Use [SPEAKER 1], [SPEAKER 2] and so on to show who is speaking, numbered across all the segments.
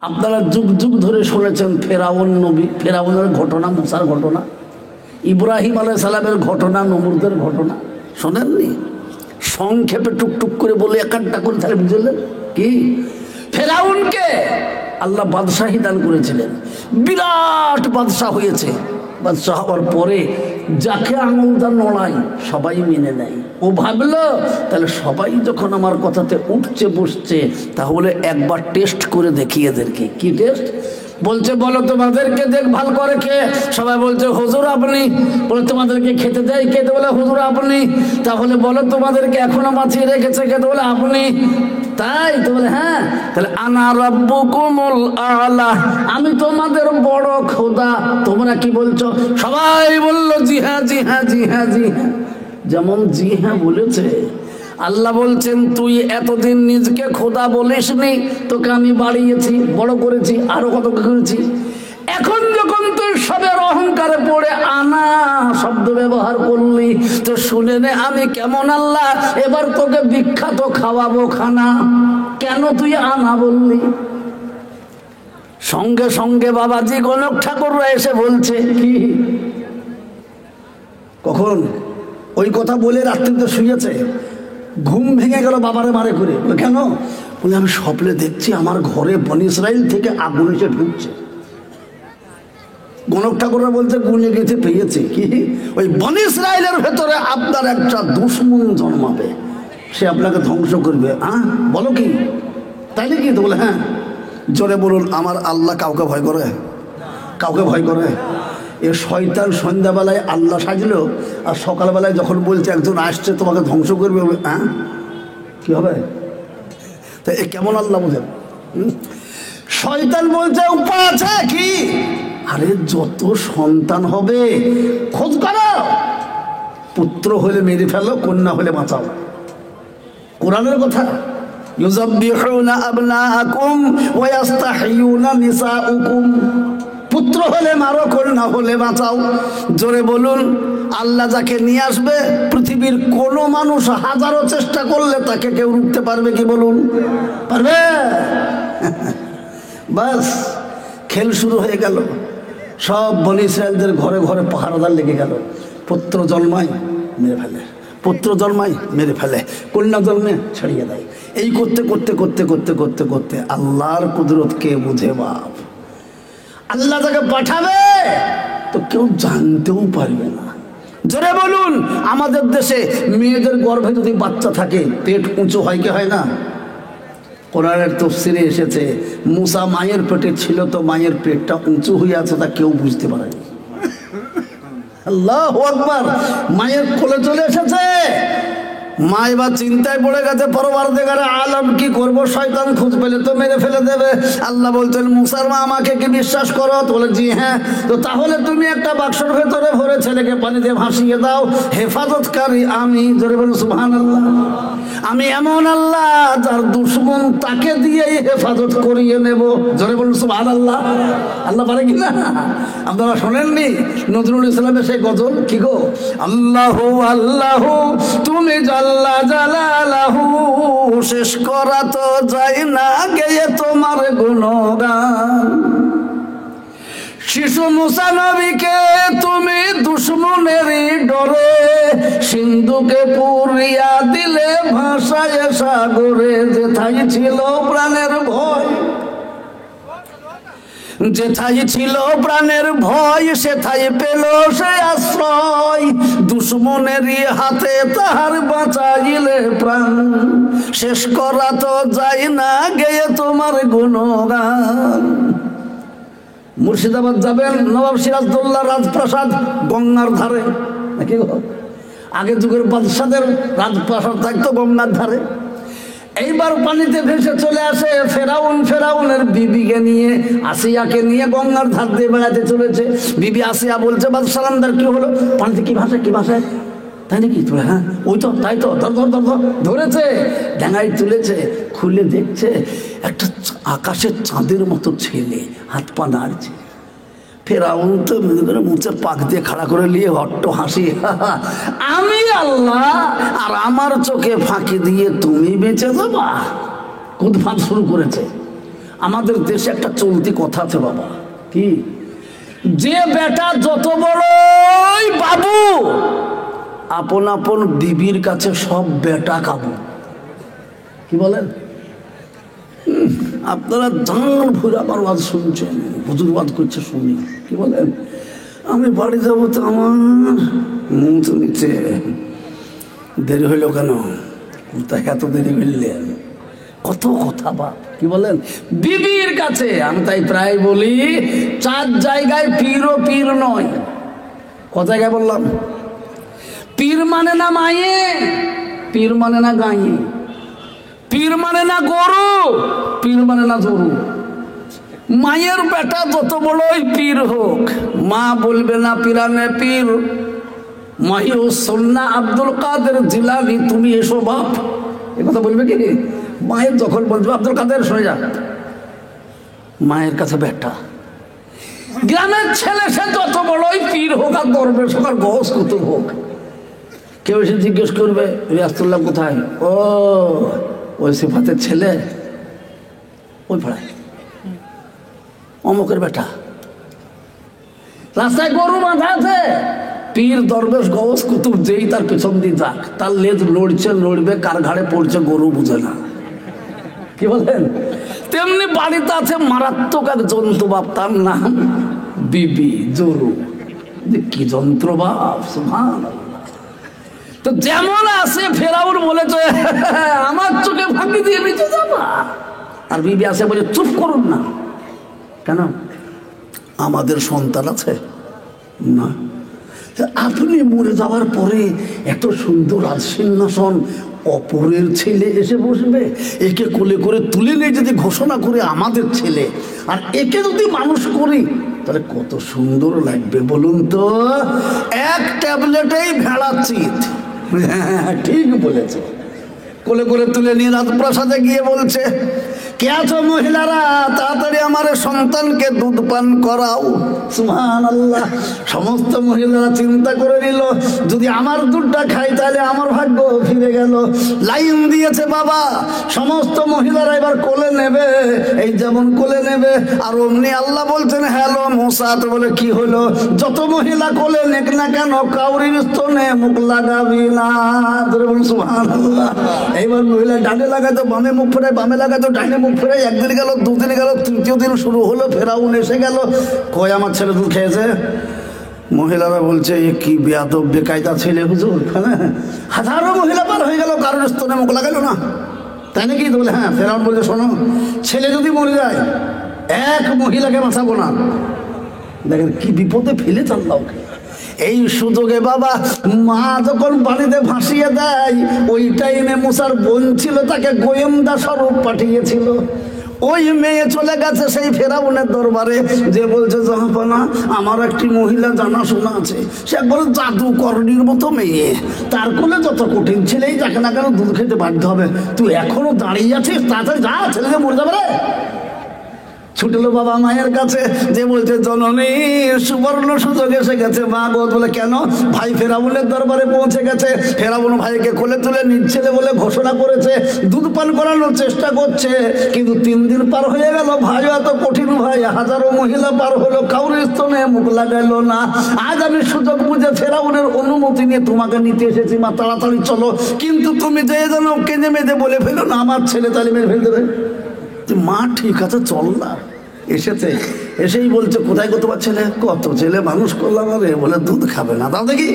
[SPEAKER 1] আপনারা যুগ যুগ ধরে শুনেছেন ফেরাউন নবী, ফেরাউনের ঘটনা, মুসার ঘটনা, ইব্রাহিম আলাইহিস সালামের ঘটনা, নমরুদের ঘটনা শোনেননি? সংক্ষেপে টুকটুক করে বলে একটা করে তাহলে বুঝলেন কি? ফেরাউনকে আল্লাহ বাদশাহী দান করেছিলেন, বিরাট বাদশাহ হয়েছে। বাদশাহ হওয়ার পরে যাকে আঙুলটা নড়াই সবাই মেনে নেয়। ও ভাবলো তাহলে সবাই যখন আমার কথাতে উঠছে বসছে, তাহলে একবার টেস্ট করে দেখি এদেরকে। কি টেস্ট? বলছে বলো তোমাদেরকে দেখভাল করে কে? সবাই বলছে হুজুর আপনি। বলে তোমাদেরকে খেতে দেয় কে? বলে হুজুর আপনি। তাহলে বলো তোমাদেরকে এখনো বাঁচিয়ে রেখেছে কে? বলে আপনি। তাই তো? বলে হ্যাঁ। তাহলে আনা রাব্বুকুমুল আলা, আমি তোমাদের বড় খোদা। তোমরা কি বলছো? সবাই বললো জি হ্যাঁ জি হ্যাঁ জি হ্যাঁ জি হ্যাঁ। যেমন জি হ্যাঁ বলেছে, আল্লাহ বলছেন তুই এতদিন নিজকে খোদা বলিসনি, তোকে আমি বাড়িয়েছি, বড় করেছি, আরো কত করেছি। এখন যখন তুই সবের অহংকারে পড়ে আনা শব্দ ব্যবহার করলি, তো শুনে নে আমি কেমন আল্লাহ। এবার তোকে বিখ্যাত খাওয়াবো খানা। কেন তুই আনা বললি? সঙ্গে সঙ্গে বাবাজি গণক ঠাকুররা এসে বলছে কি, কখন ওই কথা বলে রাত্রিতে শুয়েছে, ঘুম ভেঙে গেল বাবারে মারে করে। কেন? বলে আমি স্বপ্নে দেখছি আমার ঘরে বনি ইসরাইল থেকে আগুন এসে ঢুকছে। গণক ঠাকুররা বলছে গুনে গেছে পেয়েছে কি, ওই বনি ইসরাইলের ভেতরে আপনার একটা দুশ্মন জন্মাবে, সে আপনাকে ধ্বংস করবে। বলো কি? তাই নাকি? তো বলে হ্যাঁ। জোরে বলুন, আমার আল্লাহ কাউকে ভয় করে? কাউকে ভয় করে? এ শয়তান সন্ধ্যাবেলায় আল্লাহ সাজলো, আর সকালবেলায় যখন বলছে একজন আসছে তোমাকে ধ্বংস করবে, কি হবে? তা এ কেমন আল্লাহ বোঝেন? শয়তান বলছে উপায় আছে কি? আরে যত সন্তান হবে খোঁজ করো, পুত্র হলে মেরে ফেলো, কন্যা হলে বাঁচাও। কোরআনের কথা। ইউযাব্বিহুনা আবনাআকুম ওয়া ইস্তাহয়ুনা নিসাউকুম, পুত্র হলে মারো, কন্যা হলে বাঁচাও। জোরে বলুন, আল্লাহ যাকে নিয়ে আসবে পৃথিবীর কোনো মানুষ হাজারো চেষ্টা করলে তাকে কেউ রুখতে পারবে কি? বলুন, পারবে? বাস খেল শুরু হয়ে গেল। সব বনি ইসরায়েলদের ঘরে ঘরে পাহারাদার লেগে গেল। পুত্র জন্মায় মেরে ফেলে, পুত্র জন্মায় মেরে ফেলে, কন্যা জন্মে ছাড়িয়ে দেয়। এই করতে করতে করতে করতে করতে করতে আল্লাহর কুদরত কে বুঝে বাপ? আল্লাহ তাকে পাঠাবে তো কেউ জানতেও পারবে না। জোরে বলুন, আমাদের দেশে মেয়েদের গর্ভে যদি বাচ্চা থাকে পেট উঁচু হয় কি হয় না? কোরআনের তাফসীরে এসেছে মুসা মায়ের পেটে ছিল তো মায়ের পেটটা উঁচু হয়ে আছে, তা কেউ বুঝতে পারেনি। আল্লাহু আকবার। মায়ের কোলে চলে এসেছে, মা এবার চিন্তায় পড়ে গেছে, পরওয়ারদিগার আলম কি করব, শয়তান খোঁজ পেলে তো মেরে ফেলে দেবে। আল্লাহ বলছেন মুসার মা আমাকে কি বিশ্বাস করো? তো বলে জি হ্যাঁ। তো তাহলে তুমি একটা বাক্সের ভেতরে ভরে ছেলেকে পানি দিয়ে ভাসিয়ে দাও, হেফাজতকারী আমি। জোরে বলুন সুবহানাল্লাহ। আমি এমন আল্লাহ যার দুশ্মন তাকে দিয়েই হেফাজত করিয়ে নেব। জোরে বলুন সুবহানাল্লাহ। আল্লাহ পারে কিনা? আপনারা শোনেননি নজরুল ইসলামের সেই গজল? কি গো, আল্লাহু আল্লাহু তুমি জাল্লা জালালাহু, শেষ করা তো যায় না গেয়ে তোমার গুণগান। শিশু মুসা নবীকে তুমি দুশ্মনেরই ডরে সিন্ধুকে পুরিয়া দিলে ভাষায় সাগরে। যেথায় ছিল প্রাণের ভয়, যেথায় ছিল প্রাণের ভয়, সেথায় পেল সে আশ্রয়। দুশ্মনেরই হাতে তাহার বাঁচাইলে প্রাণ, শেষ করা তো যায় না গেয়ে তোমার গুণগান। মুর্শিদাবাদ যাবেন, নবাব সিরাজদৌল্লা রাজপ্রাসাদ গঙ্গার ধারে নাকি? আগের যুগের বাদশাদের রাজপ্রাসাদ থাকতো গঙ্গার ধারে। এইবার পানিতে ভেসে চলে আসে ফেরাউন, ফেরাউনের বিবিকে নিয়ে, আসিয়াকে নিয়ে গঙ্গার ধার দিয়ে বেড়াতে চলেছে। বিবি আসিয়া বলছে বাদশাহামদার কি হলো? পানিতে কি ভাষায় কি ভাষায়? তাই নাকি? হ্যাঁ ওই তো, তাই তো, ধর ধর ধর ধর। ধরেছে, ডাঙায় তুলেছে, খুলে দেখছে একটা আকাশের চাঁদের মতো ছেলে হাত পা নাড়ছে। ফেরাউন তো মনে করে মুখে পাক দিয়ে খাড়া করে নিয়ে হট্ট হাসি, আমি আল্লাহ আর আমার চোখে ফাঁকি দিয়ে তুমি বেঁচে যাবা। কুদফাত শুরু করেছে। আমাদের দেশে একটা চলতি কথা আছে বাবা, কি যে বেটা যত বড়ই বাবু আপন আপন বিবির কাছে সব বেটা কাবু। কি বলেন? আপনারা জান ভরে আমার ওয়াজ শুনছেন, হুজুর ওয়াজ করছে শুনি। কি বলেন? আমি বাড়ি যাবো তো আমার মুখ নিচে দেরি হইল কেন? কোথায় এত দেরি হইলেন? কত কথা বা কি বলেন বিবির কাছে। আমি তাই প্রায় বলি 4 জায়গায় পীরও পীর নয়। ক জায়গায় বললাম? পীর মানে না মায়ে, পীর মানে না গাঁয়ে, পীর মানে না গরু, পীর মানে না গরু। মায়ের বেটা যত বড়ই পীর হোক, মা বলবে না পীরানে পীর মহিউসুন্নাহ আব্দুল কাদের জিলানী তুমি এসো বাপ, এ কথা বলবে কি? মায়ের যখন বলবে আব্দুল কাদের শুনে যা, মায়ের কাছে বেটা। গ্রামের ছেলে সে যত বড়ই পীর হোক আর দরবেশ হোক আর গস কুতুব হোক, কেউ এসে জিজ্ঞেস করবে রিয়াজতুল্লাহ কোথায়? ও ওই সিফাতের ছেলে, ওই পাড়ায় অমুকের বেটা। রাস্তায় গরু বাঁধা আছে, পীর দরবেশ গস কুতুব যেই তার পেছন দিয়ে যাক, তার লেজ নড়ছে নড়বে, কার ঘাড়ে পড়ছে গরু বুঝে না। কি বলেন? তেমনি বাড়িতে আছে মারাত্মক এক জন্তু বাপ, তার নাম বিবি জরু। কি যন্ত্র বাপ, সুবহানাল্লাহ। তো যেমন আছে ফেরাউন বলেছে আমার চোখে ফাঁকি দিয়ে বেঁচে যাবা, আর বিবি আছে বলে চুপ করুন না। কেন? আমাদের সন্তান আছে না? আপনি মরে যাওয়ার পরে এত সুন্দর রাজসিংহাসন অপরের ছেলে এসে বসবে, একে কোলে করে তুলে নিয়ে যদি ঘোষণা করে আমাদের ছেলে, আর একে যদি মানুষ করি তাহলে কত সুন্দর লাগবে বলুন তো। এক ট্যাবলেটেই ভেড়া চিত। ঠিক বলেছে। কোলে করে তুলে নিয়ে রাজপ্রাসাদে গিয়ে বলছে, কে আছো মহিলারা, তাড়াতাড়ি আমার সন্তানকে দুধ পান করাও। সুবহানাল্লাহ। সমস্ত মহিলারা চিন্তা করে নিল, যদি আমার দুধটা খাই তাহলে আমার ভাগ্য ফিরে গেল। লাইন দিয়েছে বাবা, সমস্ত মহিলারা এবার কোলে নেবে, এই যেমন কোলে নেবে, আর অমনি আল্লাহ বলছেন হ্যালো মুসা। তো বলে কি হলো? যত মহিলা কোলে নেক না কেন কাউরির স্তনে মুখ লাগাবি না। সুবহানাল্লাহ। এইবার মহিলা ডানে লাগাতো বামে মুখ ফেরায়, বামে লাগাতো ডানে মুখ ফেরায়। একদিন গেল, দুদিন গেল, তৃতীয় দিন শুরু হলো, ফেরাউন এসে গেল। কই আমার ছেলে দুধ খেয়েছে? মহিলারা বলছে এ কি বেয়াদব বেকায়দা ছেলে হুজুর। হাজারো মহিলা পার হয়ে গেল, কারোর স্তনে মুখ লাগালো না। তাই নাকি? বলে হ্যাঁ। ফেরাউন বলছে শোনো, ছেলে যদি মরে যায় এক মহিলাকে বাঁচাবো না। দেখেন কি বিপদে ফেলে চাল্লাও। এই সুযোগে বাবা মা যখন পানিতে ভাসিয়ে দেয়, ওই টাইমে মুসার বোন ছিল, তাকে গোয়েন্দা স্বরূপ পাঠিয়েছিল। ওই মেয়ে চলে গেছে সেই ফেরাউনের দরবারে, যে বলছে জাহাপনা আমার একটি মহিলা জানাশোনা আছে, সে একবার জাদুকরণীর মতো মেয়ে, তার কোলে যত কঠিন ছেলেই যাকে না কেন দুধ খেতে বাধ্য হবে। তুই এখনো দাঁড়িয়ে আছিস, তাড়াতাড়ি যা, ছেলেকে মরে যাবে রে। ছুটলো বাবা মায়ের কাছে, যে বলছে জননী সুবর্ণ সুযোগ এসে গেছে। মা গো বলে কেন? ভাই ফেরাউনের দরবারে পৌঁছে গেছে, ফেরাউন ভাইকে কোলে তুলে নিচ্ছেলে বলে ঘোষণা করেছে, দুধ পান করানোর চেষ্টা করছে। কিন্তু 3 দিন পার হয়ে গেল, ভাই এত কঠিন ভাই, হাজারো মহিলা পার হলো, কাউর স্তনে মুখ লাগাইলো না। আজ আমি সুযোগ বুঝে ফেরাউনের অনুমতি নিয়ে তোমাকে নিতে এসেছি, মা তাড়াতাড়ি চলো। কিন্তু তুমি যে যেন কেঁদে মেদে বলে ফেলো না আমার ছেলে তাহলে মেরে ফেলে দেবে। মা ঠিক আছে চল না। এসেছে, এসেই বলছে কোথায় গো তোমার ছেলে? কত ছেলে মানুষ করলাম, আরে বলে দুধ খাবে না। তাও দেখি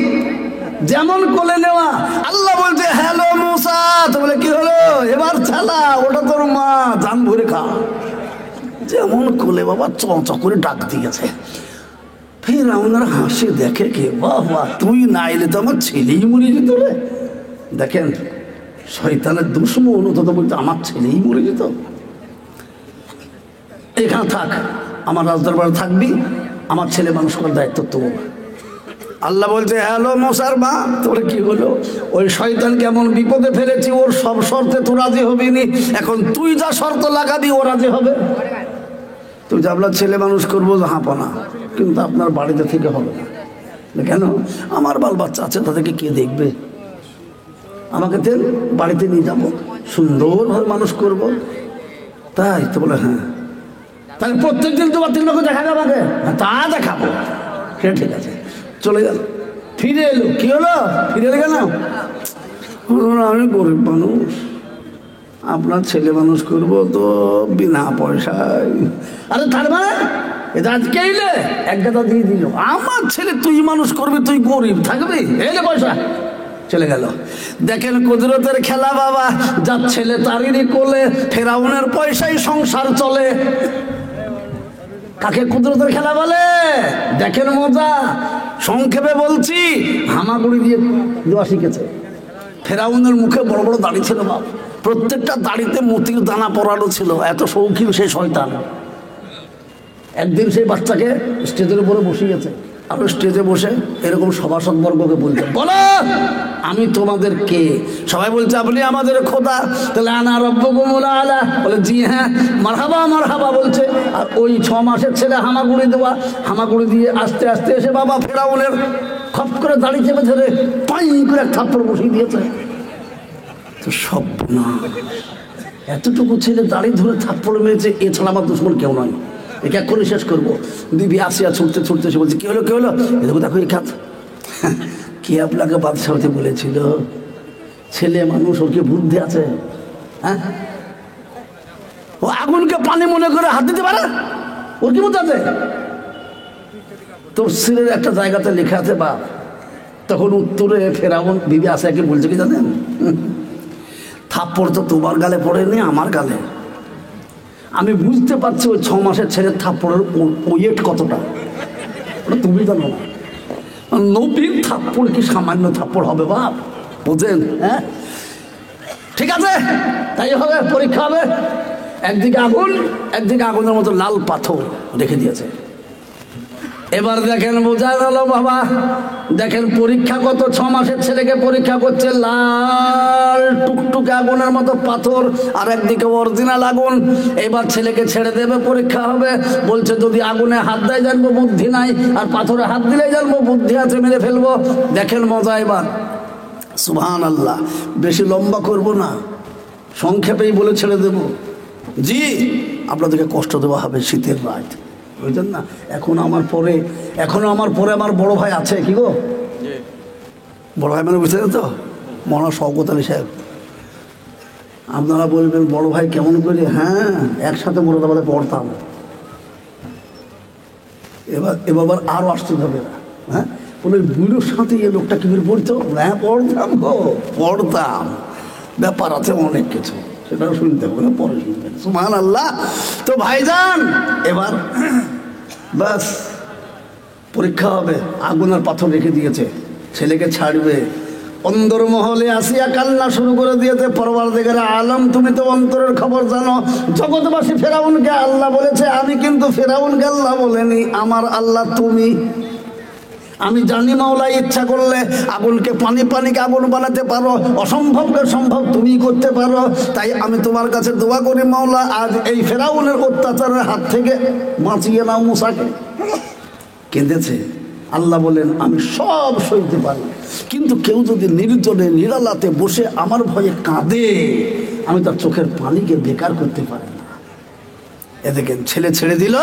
[SPEAKER 1] যেমন কোলে নেওয়া, আল্লাহ বলছে হ্যালো মুসা। তো বলে কি হলো? এবার চালা, ওটা তোর মা, জান ভরে খা। যেমন কোলে বাবা চ করে ডাক দিয়েছে। ফের আমার হাসি দেখে কে, বাবা তুই না এলে তো আমার ছেলেই মরে যেত রে। দেখেন শয়তানের দুশ্মন, তো বলতে আমার ছেলেই মরে যেত। এখানে থাক, আমার রাজদরবারে থাকবি, আমার ছেলে মানুষ করার দায়িত্ব তোর। আল্লাহ বলছে হ্যালো মুসার মা, তোর কি হলো? ওই শয়তান কেমন বিপদে ফেলেছি, ওর সব শর্তে তো রাজি হবি নি, এখন তুই যা শর্ত লাগাবি ও রাজি হবে। তুই যা আপনার ছেলে মানুষ করবো হাঁপানা, কিন্তু আপনার বাড়িতে থেকে হবে না। কেন? আমার বাল বাচ্চা আছে, তাদেরকে কে দেখবে? আমাকে বাড়িতে নিয়ে যাবো, সুন্দরভাবে মানুষ করব। তাই তো বলে হ্যাঁ তাহলে প্রত্যেক দিন তোমার 3 লক্ষ দেখাবে আমাকে? তা দেখাবো, সেটা ঠিক আছে। চলে গেল, ফিরে এলো। কি হলো? ফিরে এলো কেন? আমি গরিব মানুষ, আপনার ছেলে মানুষ করবো তো বিনা পয়সায়। আরে তার মানে এটা আজকে এলে এক গাদা দিয়ে দিল। আমার ছেলে তুই মানুষ করবি, তুই গরিব থাকবি, এই যে পয়সা। চলে গেল। দেখেন কুদরতের খেলা বাবা, যার ছেলে তারিরই কোলে, ফেরাউনের পয়সায় সংসার চলে। কাকে কুদরতের খেলা বলে? দেখেন মজা। সংক্ষেপে বলছি, হামাগুড়ি দিয়ে দেওয়া শিখেছে। ফেরাউনের মুখে বড় বড় দাড়ি ছিল বাপ, প্রত্যেকটা দাড়িতে মতির দানা পরানো ছিল। এত শৌখিন সেই শয়তান। একদিন সেই বাচ্চাকে স্টেজের উপরে বসিয়েছে, আর স্টেজে বসে এরকম সভাসদবর্গকে বলছে, বলো আমি তোমাদের কে? সবাই বলছে আপনি আমাদের খোদা। তাহলে আনা রব্বুকুমুল আলা, বলে জি হ্যাঁ, মারহাবা মারহাবা বলছে। আর ওই 6 মাসের ছেলে হামাগুড়ি দেওয়া, হামাগুড়ি দিয়ে আস্তে আস্তে এসে বাবা ফেরাউনের খপ করে দাড়ি চেপে ধরে পাই করে এক থাপ্পড় বসিয়ে দিয়েছে। তো সব না, এতটুকু ছেলে দাড়ি ধরে থাপ্পড় মেরেছে, এছাড়া আমার দুশ্মন কেউ নয়, একে এক্ষুনি শেষ করবো। দিবি আসিয়া ছুটতে ছুটতে সে বলছে, কি হলো কি হলো? দেখো দেখো এই খাত, কে আপনাকে বাদশা হতে বলেছিল? ছেলে মানুষ, ওর কি বুদ্ধি আছে? হ্যাঁ, ও আগুনকে পানি মনে করে হাত দিতে পারে? ওর কি বুদ্ধি আছে? তোর ছেলের একটা জায়গাতে লেখা আছে বা। তখন উত্তরে ফেরাউন বিবি আসিয়াকে বলছে কি জানেন, থাপ্পড় তো তোমার গালে পড়েনি, আমার গালে। আমি বুঝতে পারছি ওই 6 মাসের ছেলের থাপ্পড়ের ওয়েট কতটা, ওটা তুমি জানো না। নবীর থাপ্পড় কি সামান্য থাপ্পড় হবে বাপ, বুঝেন? হ্যাঁ ঠিক আছে, তাই হবে, পরীক্ষা হবে। একদিকে আগুন, একদিকে আগুনের মতো লাল পাথর রেখে দিয়েছে। এবার দেখেন বোঝা গেল বাবা, দেখেন পরীক্ষা কত। 6 মাসের ছেলেকে পরীক্ষা করছে লাল টুকটুকে আগুনের মতো পাথর, আর একদিকে অরিজিনাল আগুন। এবার ছেলেকে ছেড়ে দেবে, পরীক্ষা হবে। বলছে যদি আগুনে হাত দেয় জানবো বুদ্ধি নাই, আর পাথরে হাত দিলে জানবো বুদ্ধি আছে, মেরে ফেলবো। দেখেন মজা এবার। সুবহানাল্লাহ। বেশি লম্বা করব না, সংক্ষেপেই বলে ছেড়ে দেব। জি, আপনাদেরকে কষ্ট দেওয়া হবে শীতের রাত, বুঝলেন না? এখনো আমার পরে আমার বড় ভাই আছে। কি গো বড় ভাই মানে বুঝলেন তো? মৌলানা শওকত আলী সাহেব। আপনারা বলবেন বড় ভাই কেমন করে? হ্যাঁ, একসাথে মুরাদাবাদে পড়তাম। এবার আরও আশ্চর্য হবে না। হ্যাঁ, বলে বুড়োর সাথে এই লোকটা কি করে পড়তো? হ্যাঁ পড়তাম গো, পড়তাম। ব্যাপার আছে অনেক কিছু, সেটাও শুনতে হবে, পরে শুনবেন। সুবহানাল্লাহ। তো ভাইজান এবার বাস পরীক্ষা হবে। আগুন আর পাথর রেখে দিয়েছে, ছেলেকে ছাড়বে। অন্দরমহলে আসিয়া কান্না শুরু করে দিয়েছে, পরওয়ারদিগারে আলম তুমি তো অন্তরের খবর জানো। জগৎবাসী ফেরাউনকে আল্লাহ বলেছে, আমি কিন্তু ফেরাউনকে আল্লাহ বলেনি, আমার আল্লাহ তুমি। আমি জানি মাওলা ইচ্ছা করলে আগুনকে পানিকে আগুন বানাতে পারো, অসম্ভবকে সম্ভব তুমি করতে পারো। তাই আমি তোমার কাছে দোয়া করি মাওলা, আজ এই ফেরাউনের অত্যাচারের হাত থেকে বাঁচিয়ে নাও মুসাকে। কেঁদেছে। আল্লাহ বলেন আমি সব সইতে পারি, কিন্তু কেউ যদি নির্জনে নিরালাতে বসে আমার ভয়ে কাঁদে, আমি তার চোখের পানিকে বেকার করতে পারি না। এ দেখেন ছেলে ছেড়ে দিল,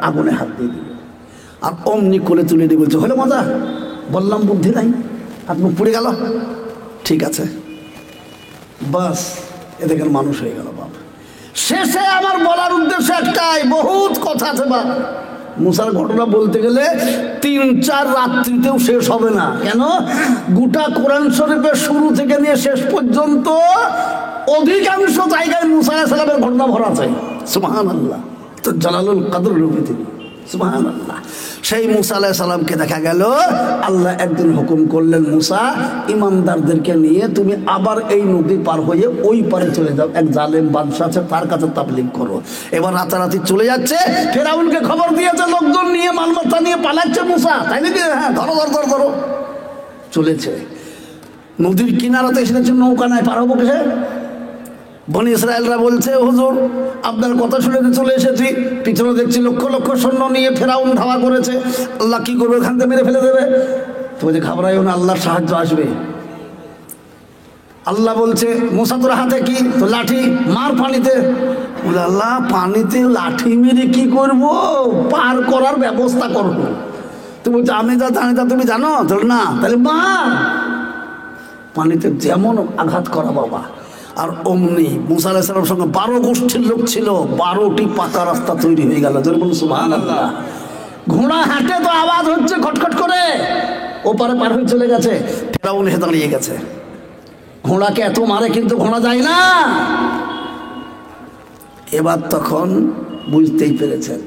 [SPEAKER 1] আগুনে হাত দিয়ে দিল, আর অমনি কোলে তুলে দিয়ে বলছে, হলো মজা? বললাম বুদ্ধি নাই, হাত মুখ পুড়ে গেল। ঠিক আছে, বাস এ দেখেন মানুষ হয়ে গেল বাপ। শেষে আমার বলার উদ্দেশ্য একটাই, বহুত কথা আছে বাপ। মুসার ঘটনা বলতে গেলে 3-4 রাত্রিতেও শেষ হবে না। কেন? গোটা কোরআন শরীফের শুরু থেকে নিয়ে শেষ পর্যন্ত অধিকাংশ জায়গায় মুসা আলাইহিস সালামের ঘটনা ভরা আছে। সুবহানাল্লাহ। তো জালালুল কদর রূপে তিনি, সুবহানাল্লাহ। সেই মুসা আলাইহিস সালামকে দেখা গেল আল্লাহ একদিন হুকুম করলেন, মুসা ইমানদারদেরকে নিয়ে তুমি আবার এই নদী পার হয়ে ওই পারে চলে যাও, এক জালেম বাদশা আছে তার কাছে তাবলীগ করো। এবার রাতারাতি চলে যাচ্ছে, ফেরাউনকে খবর দিয়েছে, লোকজন নিয়ে মালমাত্রা নিয়ে পালাচ্ছে মুসা, তাই নাকি? হ্যাঁ, ধরো ধরো ধরো ধরো। চলেছে নদীর কিনারাতে এসেছে, নৌকা নাই, পার হবো কিসে? বনি ইসরায়েলরা বলছে, হুজুর আপনার কথা শুনে চলে এসেছি, পিছনে দেখছি লক্ষ লক্ষ সৈন্য নিয়ে ফেরাউন ধাওয়া করেছে, আল্লাহ কি করবে? ওখান থেকে মেরে ফেলে দেবে। তো বলছে ঘাবড়াইও না, আল্লাহর সাহায্য আসবে। আল্লাহ বলছে মুসা তোর হাতে কি? তো লাঠি, মার পানিতে। বলে আল্লাহ পানিতে লাঠি মেরে কি করব? পার করার ব্যবস্থা করব। তুমি বলছো আমি যা জানি তা তুমি জানো? না, তাহলে মার। পানিতে যেমন আঘাত করা বাবা। আর অমনি মুসা আলাইহিস সালামের সঙ্গে 12 গোষ্ঠীর লোক ছিল, 12টি পাকা রাস্তা তৈরি হয়ে গেল। জোরে বলুন সুবহানাল্লাহ। ঘোড়া হাঁটে তো আওয়াজ হচ্ছে খটখট করে, ওপারে পার হয়ে চলে গেছে। ফেরাউন এসে দাঁড়িয়ে গেছে। ঘোড়াকে এত মারে কিন্তু ঘোড়া যায় না। এবার তখন বুঝতেই পেরেছেন,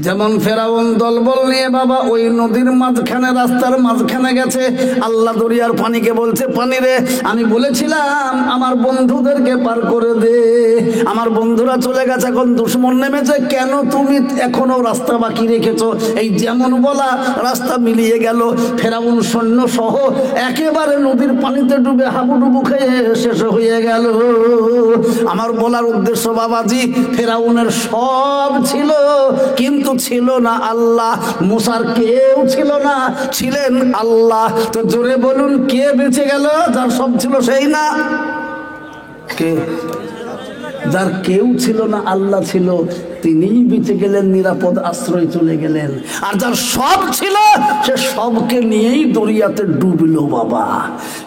[SPEAKER 1] যেমন ফেরাউন দলবল নিয়ে বাবা ওই নদীর মাঝখানে, রাস্তার মাঝখানে গেছে। আল্লাহ দরিয়ার পানিকে বলছে, পানি রে আমি বলেছিলাম আমার বন্ধুদেরকে পার করে দে, আমার বন্ধুরা চলে গেছে, এখন দুশমন নেমেছে, কেন তুমি এখনো রাস্তা বাকি রেখেছো? এই যেমন বলা রাস্তা মিলিয়ে গেল। ফেরাউন সৈন্য সহ একেবারে নদীর পানিতে ডুবে হাবুডুবু খেয়ে শেষ হয়ে গেল। আমার বলার উদ্দেশ্য বাবাজি, ফেরাউনের সব ছিল কিন্তু ছিল না আল্লাহ। মুসার কেউ ছিল না, ছিলেন আল্লাহ। তো জোরে বলুন কে বেঁচে গেল? যার সব ছিল সেই না কে? যার কেউ ছিল না আল্লাহ ছিল, তিনিই বেঁচে গেলেন, নিরাপদ আশ্রয় চলে গেলেন। আর যার সব ছিল সে সবকে নিয়েই দরিয়াতে ডুবলো বাবা।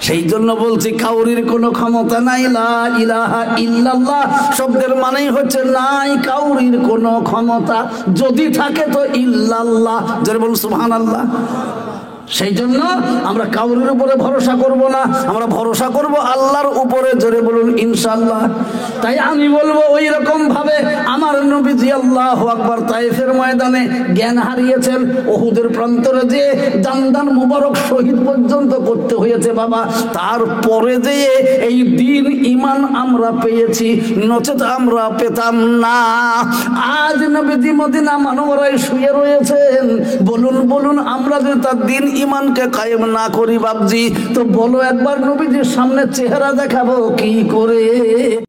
[SPEAKER 1] সেই জন্য বলছি কাউরির কোনো ক্ষমতা নাই। লা ইলাহা ইল্লাল্লাহ শব্দের মানেই হচ্ছে নাই কাউরির কোনো ক্ষমতা, যদি থাকে তো ইল্লাল্লাহ। যারা বলুন সুবহানাল্লাহ। সেই জন্য আমরা কাউরির উপরে ভরসা করব না, আমরা ভরসা করব আল্লাহর উপরে। জোরে বলুন ইনশাআল্লাহ। তাই আমি বলবো ওই রকম ভাবে আমার নবীজি আল্লাহু আকবার তায়েফের ময়দানে জ্ঞান হারিয়েছেন, উহুদের প্রান্তরে যে জানদান মুবারক শহীদ পর্যন্ত করতে হয়েছে বাবা। তারপরে যে এই দিন ঈমান আমরা পেয়েছি, নচেত আমরা পেতাম না। আজ নবীজি মদিনা মানবরায় শুয়ে রয়েছেন। বলুন বলুন আমরা যে তার দিন ঈমানকে কায়েম না করি বাবজি, তো বলো একবার নবীজির সামনে চেহারা দেখাবো কি করে?